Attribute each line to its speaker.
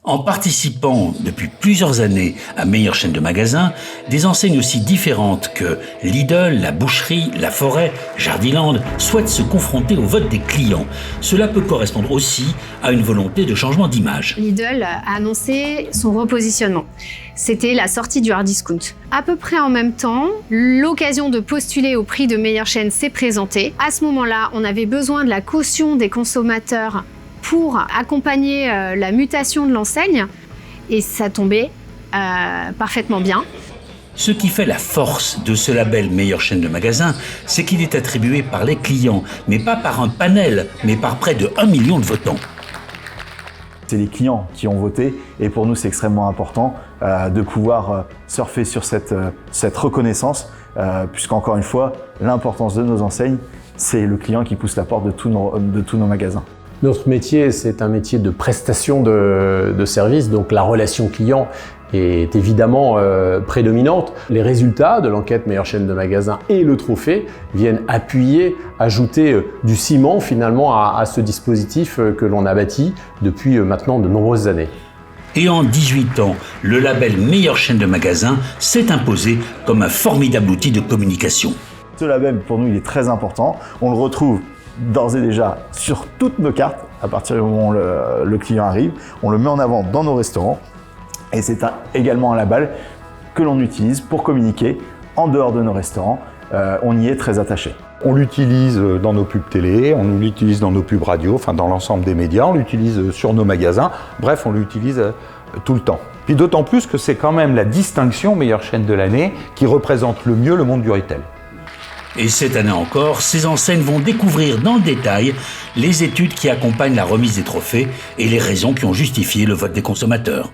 Speaker 1: En participant depuis plusieurs années à meilleure chaîne de magasins, des enseignes aussi différentes que Lidl, la Boucherie, la Forêt, Jardiland souhaitent se confronter au vote des clients. Cela peut correspondre aussi à une volonté de changement d'image.
Speaker 2: Lidl a annoncé son repositionnement. C'était la sortie du hard discount. À peu près en même temps, l'occasion de postuler au prix de meilleure chaîne s'est présentée. À ce moment-là, on avait besoin de la caution des consommateurs pour accompagner la mutation de l'enseigne, et ça tombait parfaitement bien.
Speaker 1: Ce qui fait la force de ce label meilleure chaîne de magasins, c'est qu'il est attribué par les clients, mais pas par un panel, mais par près de 1 million de votants.
Speaker 3: C'est les clients qui ont voté, et pour nous c'est extrêmement important de pouvoir surfer sur cette reconnaissance, puisqu'encore une fois, l'importance de nos enseignes, c'est le client qui pousse la porte de tous nos magasins.
Speaker 4: Notre métier, c'est un métier de prestation de services, donc la relation client est évidemment prédominante. Les résultats de l'enquête meilleure chaîne de magasins et le trophée viennent appuyer, ajouter du ciment finalement à ce dispositif que l'on a bâti depuis maintenant de nombreuses années.
Speaker 1: Et en 18 ans, le label meilleure chaîne de magasins s'est imposé comme un formidable outil de communication.
Speaker 3: Ce label, pour nous, il est très important. On le retrouve d'ores et déjà sur toutes nos cartes. À partir du moment où le client arrive, on le met en avant dans nos restaurants. Et c'est également un label que l'on utilise pour communiquer en dehors de nos restaurants. On y est très attaché.
Speaker 5: On l'utilise dans nos pubs télé, on l'utilise dans nos pubs radio, enfin dans l'ensemble des médias, on l'utilise sur nos magasins. Bref, on l'utilise tout le temps. Puis d'autant plus que c'est quand même la distinction meilleure chaîne de l'année qui représente le mieux le monde du retail.
Speaker 1: Et cette année encore, ces enseignes vont découvrir dans le détail les études qui accompagnent la remise des trophées et les raisons qui ont justifié le vote des consommateurs.